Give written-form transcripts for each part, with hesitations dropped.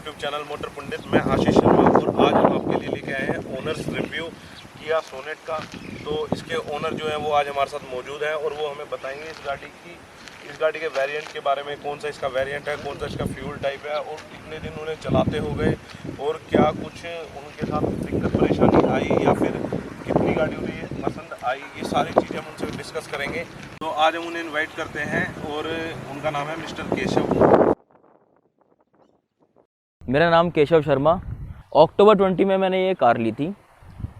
YouTube channel motor पंडित। मैं आशीष शर्मा और आज हम आपके लिए लेके आए हैं ओनर्स रिव्यू किया सोनेट का। तो इसके ओनर जो है वो आज हमारे साथ मौजूद है और वो हमें बताएंगे इस गाड़ी के वेरिएंट के बारे में, कौन सा इसका वेरिएंट है, कौन सा इसका फ्यूल टाइप है और कितने दिन उन्हें चलाते हो गए और क्या कुछ उनके साथ दिक्कत परेशानी आई या फिर कितनी गाड़ी उन्हें पसंद आई, ये सारी चीज़ें हम उनसे डिस्कस करेंगे। तो आज हम उन्हें इन्वाइट करते हैं और उनका नाम है मिस्टर केशव। मेरा नाम केशव शर्मा। अक्टूबर 20 में मैंने ये कार ली थी।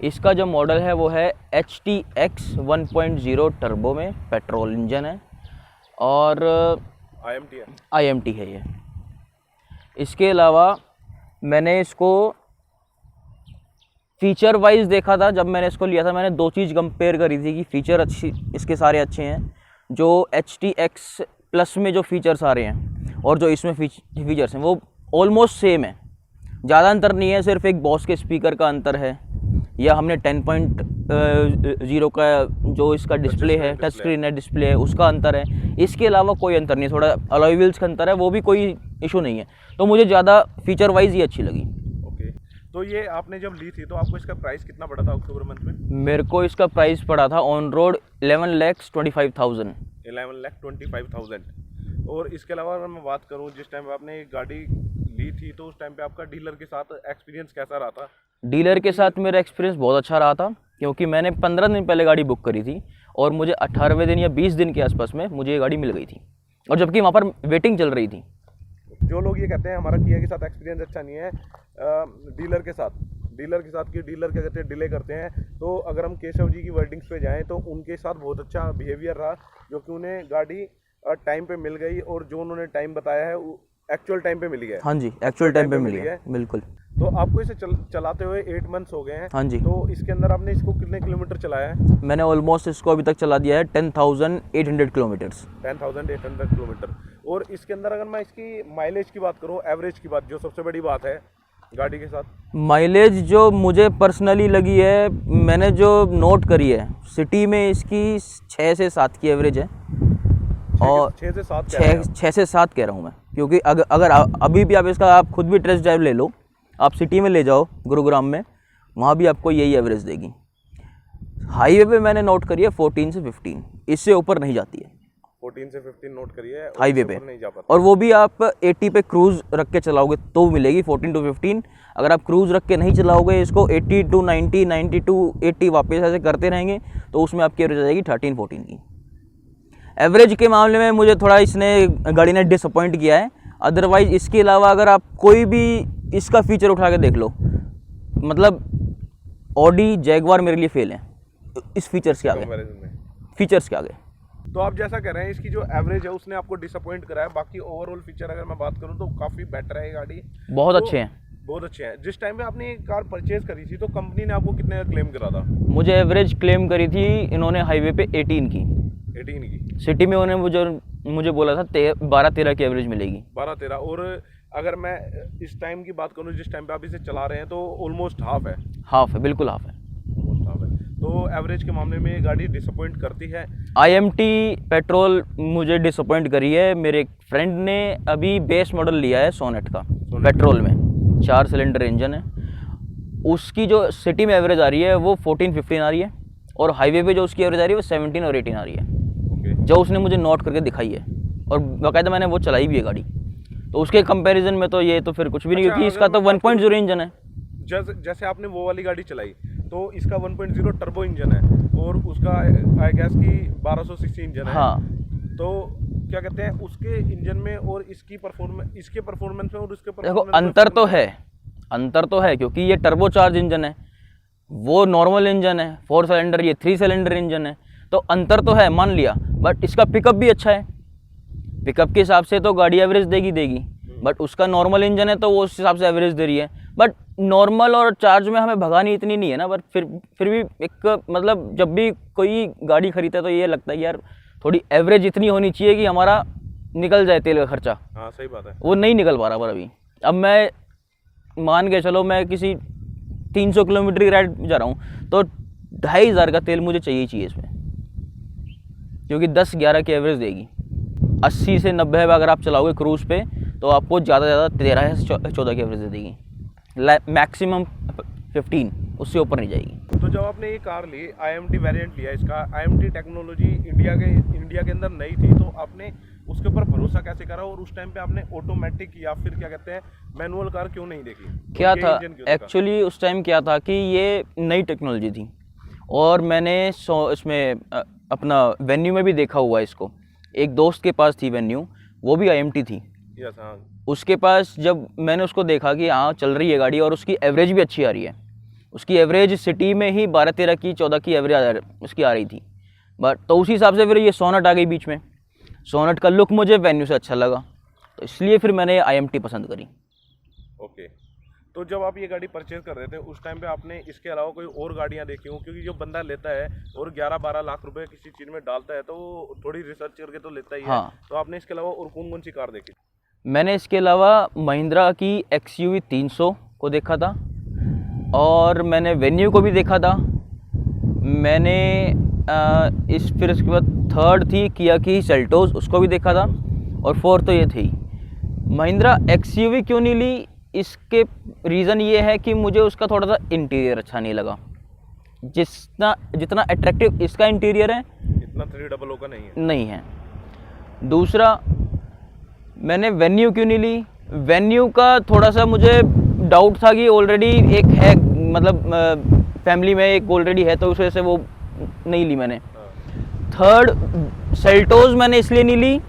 इसका जो मॉडल है वो है HTX 1.0 टर्बो में पेट्रोल इंजन है और IMT है ये। इसके अलावा मैंने इसको फीचर वाइज देखा था। जब मैंने इसको लिया था मैंने दो चीज़ कंपेयर करी थी कि फ़ीचर अच्छी इसके सारे अच्छे हैं, जो HTX प्लस में जो फीचर्स आ रहे हैं और जो इसमें फीचर्स हैं वो ऑलमोस्ट सेम है, ज़्यादा अंतर नहीं है। सिर्फ एक बॉस के स्पीकर का अंतर है या हमने 10.0 का जो इसका डिस्प्ले है, टच स्क्रीन है, डिस्प्ले है, उसका अंतर है। इसके अलावा कोई अंतर नहीं। थोड़ा अलॉय व्हील्स का अंतर है, वो भी कोई इशू नहीं है। तो मुझे ज़्यादा फीचर वाइज ही अच्छी लगी। ओके, तो ये आपने जब ली थी तो आपको इसका प्राइस कितना पड़ा था अक्टूबर मंथ में? मेरे को इसका प्राइस पड़ा था ऑन रोड 11,25,000। 11,25,000। और इसके अलावा अगर मैं बात करूं, जिस टाइम पे आपने ये गाड़ी ली थी तो उस टाइम पे आपका डीलर के साथ एक्सपीरियंस कैसा रहा था? डीलर के साथ मेरा एक्सपीरियंस बहुत अच्छा रहा था, क्योंकि मैंने 15 दिन पहले गाड़ी बुक करी थी और मुझे 18वें दिन या 20 दिन के आसपास में मुझे ये गाड़ी मिल गई थी, और जबकि वहाँ पर वेटिंग चल रही थी। जो लोग ये कहते हैं हमारा किया के साथ एक्सपीरियंस अच्छा नहीं है, डीलर के साथ कि डीलर क्या कहते हैं, डिले करते हैं, तो अगर हम केशव जी की वर्डिंग्स पे जाएँ तो उनके साथ बहुत अच्छा बिहेवियर रहा, जो कि उन्हें गाड़ी टाइम पे मिल गई और जो उन्होंने टाइम बताया है एक्चुअल टाइम पे मिल गया। हाँ जी, एक्चुअल टाइम पे मिल गया, बिल्कुल। तो आपको इसे चलाते हुए 8 मंथ्स हो गए हैं। हाँ जी। तो इसके अंदर आपने इसको कितने किलोमीटर चलाया है? मैंने ऑलमोस्ट इसको अभी तक चला दिया है 10,800 किलोमीटर्स। 10,800 किलोमीटर। और इसके अंदर अगर मैं इसकी माइलेज की बात करूँ, एवरेज की बात, जो सबसे बड़ी बात है गाड़ी के साथ, माइलेज जो मुझे पर्सनली लगी है, मैंने जो नोट करी है, सिटी में इसकी 6 से 7 की एवरेज है। और 6 से 7 कह रहा हूँ मैं, क्योंकि अगर अभी भी आप खुद भी टेस्ट ड्राइव ले लो, आप सिटी में ले जाओ गुरुग्राम में, वहाँ भी आपको यही एवरेज देगी। हाईवे पे मैंने नोट करी है 14 से 15, इससे ऊपर नहीं जाती है। 14 से 15 नोट करी है हाईवे पे, नहीं जा पाता। और वो भी आप 80 पे क्रूज रख के चलाओगे तो मिलेगी 14 to 15। अगर आप क्रूज रख के नहीं चलाओगे, इसको 80 to 90, 90 to 80 वापस ऐसे करते रहेंगे, तो उसमें आपकी एवरेज आ जाएगी 13-14 की। एवरेज के मामले में मुझे थोड़ा गाड़ी ने डिसअपॉइंट किया है। अदरवाइज इसके अलावा अगर आप कोई भी इसका फीचर उठा के देख लो, मतलब ऑडी जैगवार मेरे लिए फेल है इस फीचर्स के आगे, फीचर्स के आगे। तो आप जैसा कह रहे हैं इसकी जो एवरेज है उसने आपको डिसअपॉइंट करा है, बाकी ओवरऑल फीचर अगर मैं बात करूं तो काफ़ी बेटर है ये गाड़ी, बहुत अच्छे हैं, बहुत अच्छे हैं। जिस टाइम पे आपने ये कार परचेज करी थी तो कंपनी ने आपको कितने का क्लेम करा था? मुझे एवरेज क्लेम करी थी इन्होंने हाईवे पे 18 की। सिटी में उन्होंने मुझे बोला था 12-13 की एवरेज मिलेगी। 12-13। और अगर मैं इस टाइम की बात करूं, जिस टाइम पे आप इसे चला रहे हैं, तो ऑलमोस्ट हाफ है, बिल्कुल हाफ है। तो एवरेज के मामले में ये गाड़ी डिसअपॉइंट करती है। IMT पेट्रोल मुझे डिसअपॉइंट करी है। मेरे एक फ्रेंड ने अभी बेस मॉडल लिया है सोनेट का, पेट्रोल में 4 सिलेंडर इंजन है। उसकी जो सिटी में एवरेज आ रही है वो 14-15 आ रही है, और हाईवे पे जो उसकी एवरेज आ रही है वो 17 और 18 आ रही है। जो उसने मुझे नोट करके दिखाई है, और बाकायदा मैंने वो चलाई भी है गाड़ी। तो उसके कंपैरिजन में तो ये तो फिर कुछ भी नहीं, क्योंकि इसका तो 1.0 इंजन है। जैसे आपने वो वाली गाड़ी चलाई तो इसका 1.0 टर्बो इंजन है और उसका आई गैस की 1200 सीसी इंजन है। हाँ। तो क्या कहते हैं उसके इंजन में और इसके परफॉर्मेंस में और उसके देखो अंतर तो है, क्योंकि ये टर्बो चार्ज इंजन है, वो नॉर्मल इंजन है 4 सिलेंडर, ये 3 सिलेंडर इंजन है। तो अंतर तो है, मान लिया, बट इसका पिकअप भी अच्छा है। पिकअप के हिसाब से तो गाड़ी एवरेज देगी, बट उसका नॉर्मल इंजन है तो वो उस हिसाब से एवरेज दे रही है। बट नॉर्मल और चार्ज में हमें भगानी इतनी नहीं है ना, बट फिर भी एक मतलब जब भी कोई गाड़ी खरीदता है तो ये लगता है यार थोड़ी एवरेज इतनी होनी चाहिए कि हमारा निकल जाए तेल का खर्चा। हाँ, सही बात है। वो नहीं निकल पा रहा पर अभी। अब मैं मान के चलो, मैं किसी 300 किलोमीटर की राइड जा रहा हूँ तो 2,500 का तेल मुझे चाहिए इसमें, क्योंकि 10-11 की एवरेज देगी। 80 से 90 अगर आप चलाओगे क्रूज पे तो आपको ज़्यादा से ज़्यादा 13 से 14 की एवरेज दे देगी, मैक्सिमम 15, उससे ऊपर नहीं जाएगी। तो जब आपने ये कार ली, IMT वेरिएंट लिया, इसका IMT टेक्नोलॉजी इंडिया के अंदर नई थी, तो आपने उसके ऊपर भरोसा कैसे करा और उस टाइम पे आपने ऑटोमेटिक या फिर क्या कहते हैं मैनुअल कार क्यों नहीं देखी? क्या ये था engine क्यों देखा? एक्चुअली उस टाइम क्या था कि ये नई टेक्नोलॉजी थी और मैंने इसमें अपना वेन्यू में भी देखा हुआ है इसको। एक दोस्त के पास थी वेन्यू, वो भी IMT थी। यस, हाँ। उसके पास जब मैंने उसको देखा कि हाँ चल रही है गाड़ी और उसकी एवरेज भी अच्छी आ रही है, उसकी एवरेज सिटी में ही 12-13 की 14 की एवरेज उसकी आ रही थी, बट तो उसी हिसाब से फिर ये सोनेट आ गई बीच में। सोनेट का लुक मुझे वेन्यू से अच्छा लगा, तो इसलिए फिर मैंने IMT पसंद करी। ओके, तो जब आप ये गाड़ी परचेज कर रहे थे उस टाइम पे आपने इसके अलावा कोई और गाड़ियाँ देखी हों? क्योंकि जो बंदा लेता है और 11-12 लाख रुपए किसी चीज़ में डालता है तो वो थोड़ी रिसर्च करके तो लेता ही है। हाँ। तो आपने इसके अलावा और कौन कौन सी कार देखी? मैंने इसके अलावा महिंद्रा की XUV 300 को देखा था और मैंने वेन्यू को भी देखा था। मैंने फिर इसके बाद थर्ड थी किया की सेल्टोस, उसको भी देखा था और फोर्थ तो ये थी। महिंद्रा XUV क्यों नहीं ली, इसके रीज़न ये है कि मुझे उसका थोड़ा सा इंटीरियर अच्छा नहीं लगा। जितना अट्रैक्टिव इसका इंटीरियर है इतना 300 का नहीं है। दूसरा, मैंने वेन्यू क्यों नहीं ली, वेन्यू का थोड़ा सा मुझे डाउट था कि ऑलरेडी एक है, मतलब फैमिली में एक ऑलरेडी है, तो उस वजह से वो नहीं ली मैंने। थर्ड, सेल्टोस मैंने इसलिए नहीं ली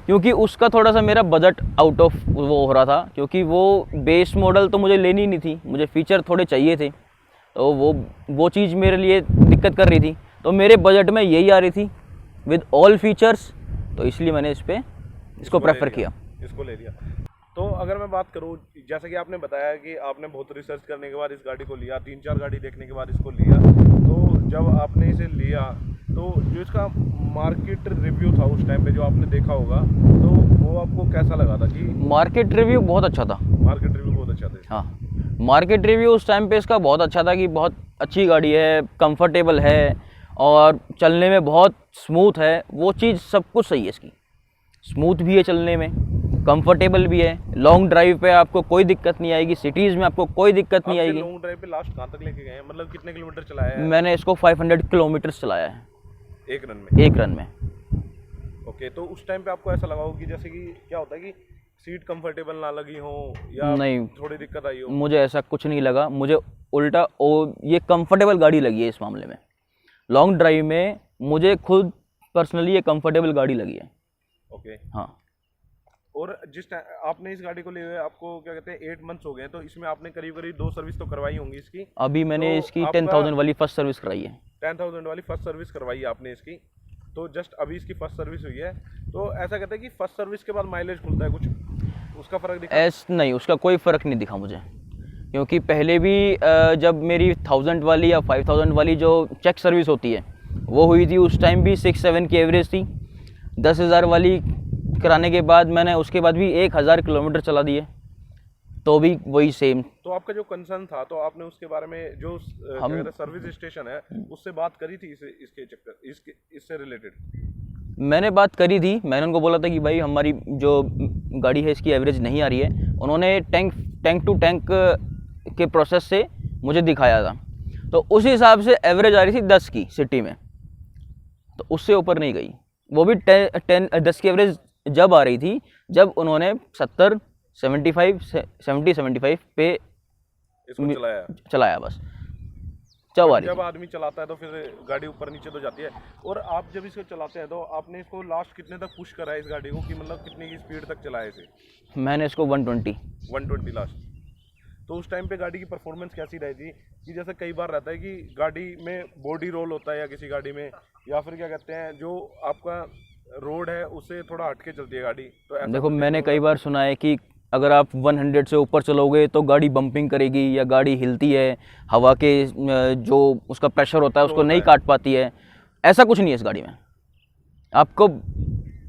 क्योंकि उसका थोड़ा सा मेरा बजट आउट ऑफ वो हो रहा था, क्योंकि वो बेस मॉडल तो मुझे लेनी नहीं थी, मुझे फीचर थोड़े चाहिए थे, तो वो चीज़ मेरे लिए दिक्कत कर रही थी। तो मेरे बजट में यही आ रही थी विद ऑल फीचर्स, तो इसलिए मैंने इसको प्रेफर किया, इसको ले लिया। तो अगर मैं बात करूं, जैसा कि आपने बताया कि आपने बहुत रिसर्च करने के बाद इस गाड़ी को लिया, 3-4 गाड़ी देखने के बाद इसको लिया, तो जब आपने इसे लिया तो जो इसका मार्केट रिव्यू था उस टाइम पे जो आपने देखा होगा, तो वो आपको कैसा लगा था? कि मार्केट रिव्यू बहुत अच्छा था। मार्केट रिव्यू बहुत अच्छा था। हाँ, मार्केट रिव्यू उस टाइम पे इसका बहुत अच्छा था कि बहुत अच्छी गाड़ी है, कंफर्टेबल है और चलने में बहुत स्मूथ है। वो चीज़ सब कुछ सही है इसकी, स्मूथ भी है चलने में, कंफर्टेबल भी है। लॉन्ग ड्राइव पे आपको कोई दिक्कत नहीं आएगी, सिटीज़ में आपको कोई दिक्कत नहीं आएगी। लॉन्ग ड्राइव पे लास्ट कहाँ तक लेके गए हैं? मतलब कितने किलोमीटर चलाया है? मैंने इसको 500 किलोमीटर चलाया है एक रन में। एक रन में। ओके, तो उस टाइम पे आपको ऐसा लगा हो कि जैसे कि क्या होता है कि सीट कंफर्टेबल ना लगी हो या नहीं, थोड़ी दिक्कत आई हो? मुझे ऐसा कुछ नहीं लगा, मुझे उल्टा ये कंफर्टेबल गाड़ी लगी है इस मामले में। लॉन्ग ड्राइव में मुझे खुद पर्सनली ये कंफर्टेबल गाड़ी लगी है। ओके, हाँ। और जिस टाइम आपने इस गाड़ी को लिए हुए आपको क्या कहते हैं 8 मंथ्स हो गए हैं, तो इसमें आपने करीब 2 सर्विस तो करवाई होंगी इसकी? अभी मैंने तो इसकी आपका 10,000 वाली फर्स्ट सर्विस कराई है। 10,000 वाली फर्स्ट सर्विस करवाई है आपने इसकी, तो जस्ट अभी इसकी फर्स्ट सर्विस हुई है। तो ऐसा कहते हैं कि फर्स्ट सर्विस के बाद माइलेज खुलता है कुछ, उसका फ़र्क दिखा? नहीं, उसका कोई फ़र्क नहीं दिखा मुझे, क्योंकि पहले भी जब मेरी 1000 वाली या 5000 वाली जो चेक सर्विस होती है वो हुई थी, उस टाइम भी 6-7 की एवरेज थी। 10,000 वाली कराने के बाद मैंने उसके बाद भी 1000 किलोमीटर चला दिए, तो भी वही सेम। तो आपका जो कंसर्न था, तो आपने उसके बारे में जो सर्विस स्टेशन है उससे बात करी थी इससे रिलेटेड? मैंने बात करी थी, मैंने उनको बोला था कि भाई हमारी जो गाड़ी है इसकी एवरेज नहीं आ रही है। उन्होंने टैंक टू टैंक के प्रोसेस से मुझे दिखाया था, तो उस हिसाब से एवरेज आ रही थी 10 की सिटी में, तो उससे ऊपर नहीं गई। वो भी 10 की एवरेज जब आ रही थी जब उन्होंने 70-75 पे इसको चलाया बस, जब आ रही जब आदमी चलाता है तो फिर गाड़ी ऊपर नीचे तो जाती है। और आप जब इसको चलाते हैं तो आपने इसको लास्ट कितने तक पुश करा है इस गाड़ी को, कि मतलब कितने की स्पीड तक चलाया इसे? मैंने इसको 120 लास्ट। तो उस टाइम पे गाड़ी की परफॉर्मेंस कैसी रही थी? कि जैसे कई बार रहता है कि गाड़ी में बॉडी रोल होता है या किसी गाड़ी में, या फिर क्या कहते हैं जो आपका रोड है उससे थोड़ा हटके चलती है गाड़ी, तो ऐसा देखो मैंने कई बार सुना है कि अगर आप 100 से ऊपर चलोगे तो गाड़ी बम्पिंग करेगी या गाड़ी हिलती है, हवा के जो उसका प्रेशर होता है उसको नहीं काट पाती है। ऐसा कुछ नहीं है इस गाड़ी में।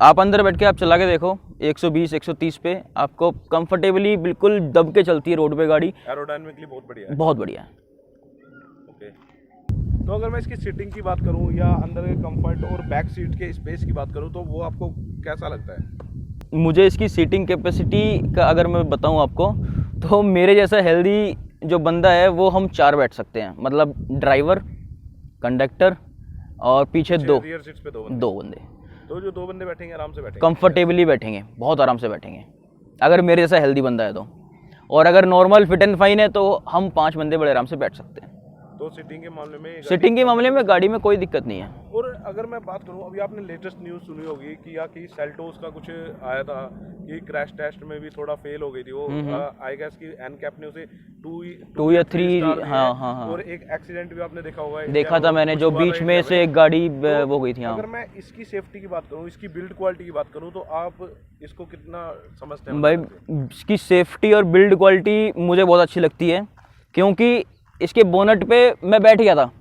आप अंदर बैठ के आप चला के देखो 120-130 पे, आपको कंफर्टेबली बिल्कुल दब के चलती है रोड पे गाड़ी। एरोडायनामिकली बहुत बढ़िया है। बहुत बढ़िया है। ओके, तो अगर मैं इसकी सीटिंग की बात करूं या अंदर के कंफर्ट और बैक सीट के स्पेस की बात करूं, तो वो आपको कैसा लगता है? मुझे इसकी सीटिंग कैपेसिटी का अगर मैं बताऊं आपको, तो मेरे जैसा हेल्दी जो बंदा है वो हम 4 बैठ सकते हैं, मतलब ड्राइवर, कंडक्टर और पीछे रियर सीट्स पे 2 बंदे। 2 बंदे तो जो 2 बंदे बैठेंगे आराम से बैठेंगे, कंफर्टेबली बैठेंगे, बहुत आराम से बैठेंगे अगर मेरे जैसा हेल्दी बंदा है तो। और अगर नॉर्मल फिट एंड फाइन है तो हम 5 बंदे बड़े आराम से बैठ सकते हैं। तो सीटिंग के मामले में सीटिंग के मामले में गाड़ी में कोई दिक्कत नहीं है। और अगर मैं बात करूं, अभी आपने लेटेस्ट न्यूज़ सुनी होगी कि या कि सेल्टोस का कुछ आया था कि क्रैश टेस्ट में भी थोड़ा फेल हो गई थी वो। आई गेस कि एनकैप ने उसे 2 या 3 हाँ। और एक एक्सीडेंट भी आपने देखा होगा, देखा था मैंने, जो बीच में से एक गाड़ी वो गई थी। हाँ, अगर मैं इसकी सेफ्टी की बात करूं, इसकी बिल्ड क्वालिटी की बात करूं, तो आप इसको कितना समझते हैं? भाई इसकी सेफ्टी और बिल्ड क्वालिटी मुझे बहुत अच्छी लगती है, क्योंकि इसके बोनट पे मैं बैठ गया था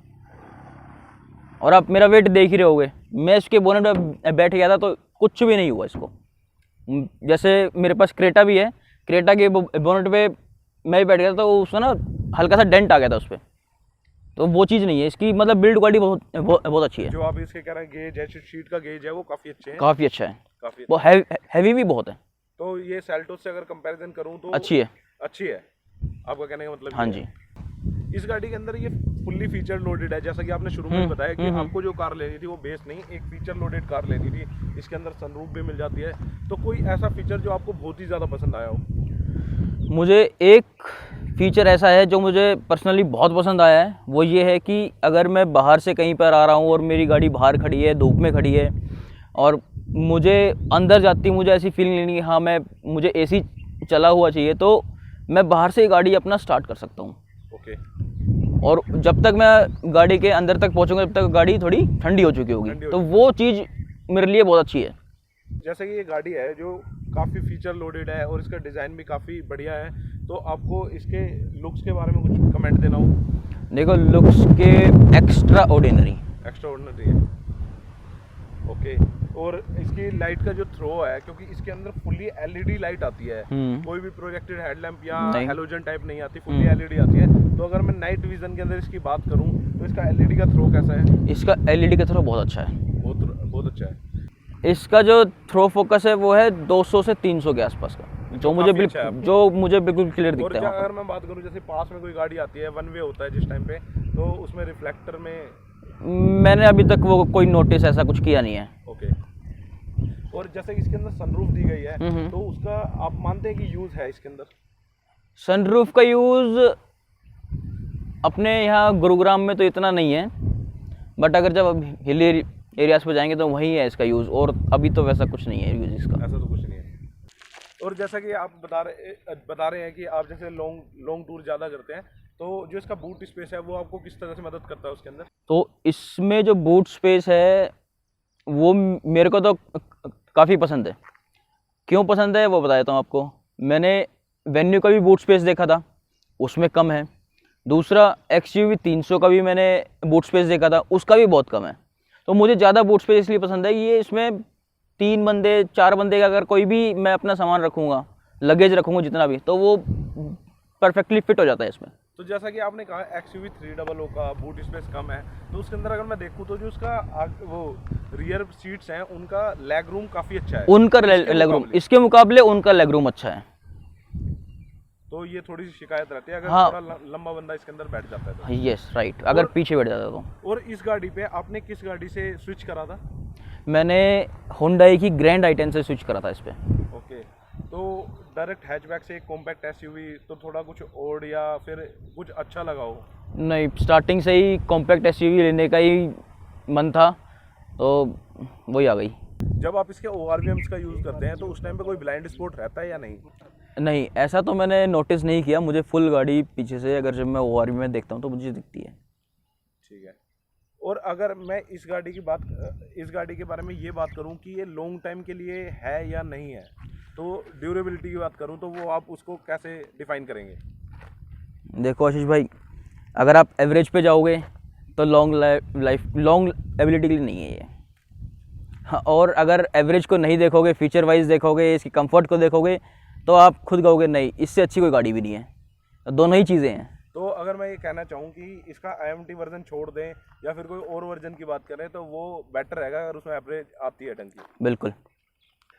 और आप मेरा वेट देख ही रहे होगे। मैं इसके बोनट पे बैठ गया था तो कुछ भी नहीं हुआ इसको। जैसे मेरे पास क्रेटा भी है, क्रेटा के बोनट पे मैं भी बैठ गया था तो उसमें ना हल्का सा डेंट आ गया था उस पर, तो वो चीज़ नहीं है इसकी। मतलब बिल्ड क्वालिटी बहुत अच्छी है। जो आप इसके कह रहे हैं गेज है, शीट का गेज है, वो काफ़ी अच्छे हैं, काफ़ी अच्छा है, काफ़ी। वो हैवी भी बहुत है। तो ये सेल्टोस से अगर कंपैरिजन करूं तो अच्छी है। आपका कहने का मतलब हाँ ये जी। है। इस गाड़ी के अंदर ये फुल्ली फीचर लोडेड है, जैसा कि आपने शुरू में बताया कि आपको जो कार लेनी थी वो बेस नहीं, एक फीचर लोडेड कार लेनी थी। इसके अंदर सनरूफ भी मिल जाती है। तो कोई ऐसा फीचर जो आपको बहुत ही ज़्यादा पसंद आया हो? मुझे एक फीचर ऐसा है जो मुझे पर्सनली बहुत पसंद आया है, वो ये है कि अगर मैं बाहर से कहीं पर आ रहा हूँ और मेरी गाड़ी बाहर खड़ी है, धूप में खड़ी है, और मुझे अंदर जाती मुझे ऐसी फीलिंग लेनी है हाँ मुझे एसी चला हुआ चाहिए, तो मैं बाहर से गाड़ी अपना स्टार्ट कर सकता हूँ। ओके। और जब तक मैं गाड़ी के अंदर तक पहुँचूंगा तब तक गाड़ी थोड़ी ठंडी हो चुकी होगी, तो वो चीज़ मेरे लिए बहुत अच्छी है। जैसे कि ये गाड़ी है जो काफ़ी फीचर लोडेड है और इसका डिज़ाइन भी काफ़ी बढ़िया है, तो आपको इसके लुक्स के बारे में कुछ कमेंट देना हो? देखो, लुक्स के एक्स्ट्रा ऑर्डिनरी है। ओके। और इसकी लाइट का जो थ्रो है, क्योंकि इसके अंदर फुल्ली एलईडी लाइट आती है, कोई भी प्रोजेक्टेड हेडलैम्प या हेलोजन टाइप नहीं आती, फुल्ली एलईडी आती है। तो अगर मैं नाइट विजन के अंदर इसकी बात करूं तो इसका एलईडी का थ्रो कैसा है? इसका एलईडी का थ्रो बहुत अच्छा है, बहुत अच्छा है। इसका जो थ्रो फोकस है वो है 200 से 300 के आसपास का, जो मुझे बिल्कुल क्लियर दिखता है। अगर मैं बात करूं, जैसे पास में कोई गाड़ी आती है, वन वे होता है जिस टाइम पे, तो उसमें रिफ्लेक्टर में मैंने अभी तक वो कोई नोटिस ऐसा कुछ किया नहीं है। ओके। और जैसे कि इसके अंदर सनरूफ दी गई है, तो उसका आप मानते हैं कि यूज़ है इसके अंदर? सनरूफ का यूज़ अपने यहाँ गुरुग्राम में तो इतना नहीं है, बट अगर जब हिल एरियाज पे जाएंगे तो वहीं है इसका यूज़, और अभी तो वैसा कुछ नहीं है यूज़ इसका। ऐसा तो कुछ नहीं है। और जैसा कि आप बता रहे हैं कि आप जैसे लॉन्ग टूर ज़्यादा करते हैं, तो जो इसका बूट स्पेस है वो आपको किस तरह से मदद करता है उसके अंदर? तो इसमें जो बूट स्पेस है वो मेरे को तो काफ़ी पसंद है। क्यों पसंद है वो बता देता हूँ आपको। मैंने वेन्यू का भी बूट स्पेस देखा था, उसमें कम है। दूसरा XUV 300 का भी मैंने बूट स्पेस देखा था, उसका भी बहुत कम है। तो मुझे ज़्यादा बूट स्पेस इसलिए पसंद है कि ये इसमें 3 बंदे 4 बंदे का अगर कोई भी मैं अपना सामान रखूँगा, लगेज रखूँगा जितना भी, तो वो परफेक्टली फिट हो जाता है इसमें। तो जैसा कि आपने कहा XUV 300 का बूट स्पेस कम है, तो उसके अंदर अगर मैं देखूँ तो जो उसका वो रियर सीट्स हैं उनका लेग रूम काफ़ी अच्छा है। उनका लेग रूम इसके मुकाबले उनका लेग रूम अच्छा है। तो ये थोड़ी सी शिकायत रहती है अगर थोड़ा लंबा बंदा इसके अंदर बैठ जाता है तो। यस राइट, अगर पीछे बैठ जाता है तो। और इस गाड़ी पे आपने किस गाड़ी से स्विच करा था? मैंने Hyundai की ग्रैंड i10 से स्विच करा था इस पर। ओके। तो डायरेक्ट हैचबैक से एक कॉम्पैक्ट SUV, तो थोड़ा कुछ और या फिर कुछ अच्छा लगा हो? नहीं, स्टार्टिंग से ही कॉम्पैक्ट SUV लेने का ही मन था, तो वही आ गई। जब आप इसके ORVMs का यूज़ करते हैं तो उस टाइम पे कोई ब्लाइंड स्पॉट रहता है या नहीं? नहीं, ऐसा तो मैंने नोटिस नहीं किया। मुझे फुल गाड़ी पीछे से अगर जब मैं ORV में देखता हूँ तो मुझे दिखती है। ठीक है। और अगर मैं इस गाड़ी के बारे में ये बात करूं कि ये लॉन्ग टाइम के लिए है या नहीं है, तो ड्यूरेबिलिटी की बात करूं तो वो आप उसको कैसे डिफाइन करेंगे? देखो आशीष भाई, अगर आप एवरेज पे जाओगे तो लॉन्ग एबिलिटी के लिए नहीं है ये। हाँ, और अगर एवरेज को नहीं देखोगे, फीचर वाइज देखोगे, इसकी कंफर्ट को देखोगे, तो आप खुद कहोगे नहीं, इससे अच्छी कोई गाड़ी भी नहीं है। दोनों ही चीज़ें हैं। तो अगर मैं ये कहना चाहूँ कि इसका IMT वर्जन छोड़ दें या फिर कोई और वर्जन की बात करें तो वो बेटर रहेगा अगर उसमें एवरेज आती है ढंग की? बिल्कुल।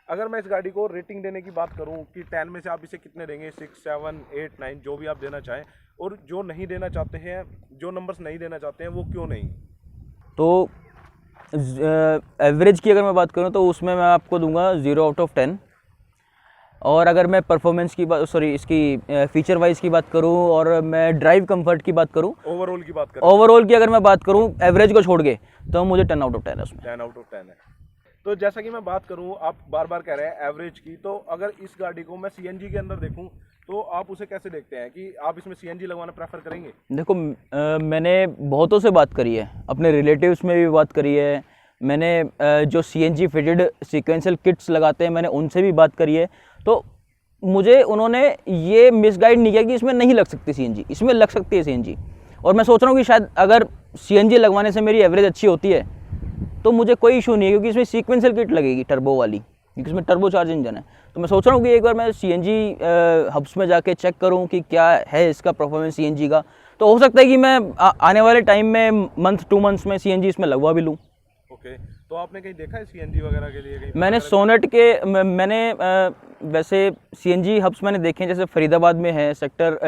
अगर मैं इस गाड़ी को रेटिंग देने की बात करूं कि 10 में से आप इसे कितने देंगे, 6, 7, 8, 9 जो भी आप देना चाहें, और जो नहीं देना चाहते हैं, जो नंबर्स नहीं देना चाहते हैं वो क्यों नहीं? तो एवरेज की अगर मैं बात करूं तो उसमें मैं आपको दूंगा 0/10। और अगर मैं परफॉर्मेंस की बात, सॉरी, इसकी फीचर वाइज की बात करूं और मैं ड्राइव कंफर्ट की बात करूं, ओवरऑल की बात करें, ओवरऑल की अगर मैं बात करूं एवरेज को छोड़ के, तो मुझे 10/10 है उसमें। 10/10 है। तो जैसा कि मैं बात करूं, आप बार बार कह रहे हैं एवरेज की, तो अगर इस गाड़ी को मैं सीएनजी के अंदर देखूं तो आप उसे कैसे देखते हैं कि आप इसमें सीएनजी लगवाना प्रेफर करेंगे? देखो, मैंने बहुतों से बात करी है, अपने रिलेटिव्स में भी बात करी है, मैंने जो सीएनजी फिटेड सीक्वेंशियल किट्स लगाते हैं मैंने उनसे भी बात करी है। तो मुझे उन्होंने ये मिसगाइड नहीं किया कि इसमें नहीं लग सकती सीएनजी, इसमें लग सकती है सीएनजी। और मैं सोच रहा हूँ कि शायद अगर सीएनजी लगवाने से मेरी एवरेज अच्छी होती है तो मुझे कोई इशू नहीं है, क्योंकि इसमें सीक्वेंशियल किट लगेगी टर्बो वाली, क्योंकि इसमें टर्बो चार्ज इंजन है। तो मैं सोच रहा हूँ कि एक बार मैं सीएनजी हब्स में जाके चेक करूँ कि क्या है इसका परफॉर्मेंस सीएनजी का। तो हो सकता है कि मैं आने वाले टाइम में मंथ 2 मंथ्स में सीएनजी इसमें लगवा भी लूँ। ओके, तो आपने कहीं देखा है सीएनजी वगैरह के लिए? कहीं मैंने सोनेट के मैंने वैसे सीएनजी हब्स मैंने देखे हैं, जैसे फरीदाबाद में है, सेक्टर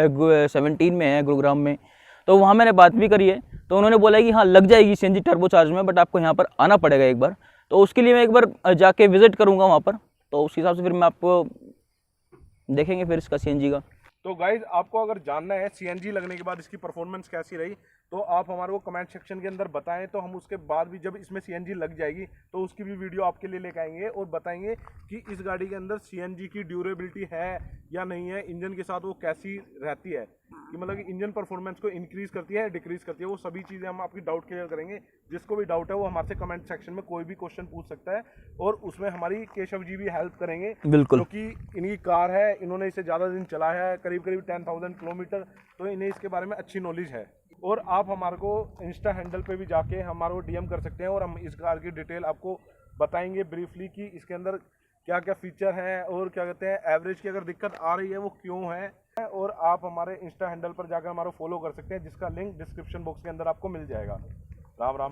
17 में है, गुरुग्राम में। तो वहाँ मैंने बात भी करी है, तो उन्होंने बोला है कि हाँ लग जाएगी सीएनजी टर्बो चार्ज में, बट आपको यहाँ पर आना पड़ेगा एक बार। तो उसके लिए मैं एक बार जाके विजिट करूँगा वहाँ पर, तो उस हिसाब से फिर मैं आपको देखेंगे फिर इसका सीएनजी का। तो गाइज, आपको अगर जानना है सीएनजी लगने के बाद इसकी परफॉर्मेंस कैसी रही, तो आप हमारे को कमेंट सेक्शन के अंदर बताएं, तो हम उसके बाद भी जब इसमें सीएनजी लग जाएगी तो उसकी भी वीडियो आपके लिए लेकर आएंगे और बताएंगे कि इस गाड़ी के अंदर सीएनजी की ड्यूरेबिलिटी है या नहीं है, इंजन के साथ वो कैसी रहती है, कि मतलब कि इंजन परफॉर्मेंस को इंक्रीज करती है, डिक्रीज करती है, वो सभी चीज़ें हम आपकी डाउट क्लियर करेंगे। जिसको भी डाउट है वो हमारे से कमेंट सेक्शन में कोई भी क्वेश्चन पूछ सकता है, और उसमें हमारी केशव जी भी हेल्प करेंगे, बिल्कुल, क्योंकि इनकी कार है, इन्होंने इसे ज़्यादा दिन चलाया है, करीब करीब 10,000 किलोमीटर, तो इन्हें इसके बारे में अच्छी नॉलेज है। और आप हमारे को इंस्टा हैंडल पे भी जाके हमारे को डीएम कर सकते हैं, और हम इस कार की डिटेल आपको बताएंगे ब्रीफली कि इसके अंदर क्या क्या फीचर हैं, और क्या कहते हैं एवरेज की अगर दिक्कत आ रही है वो क्यों है। और आप हमारे इंस्टा हैंडल पर जाकर हमारा फॉलो कर सकते हैं, जिसका लिंक डिस्क्रिप्शन बॉक्स के अंदर आपको मिल जाएगा। राम राम।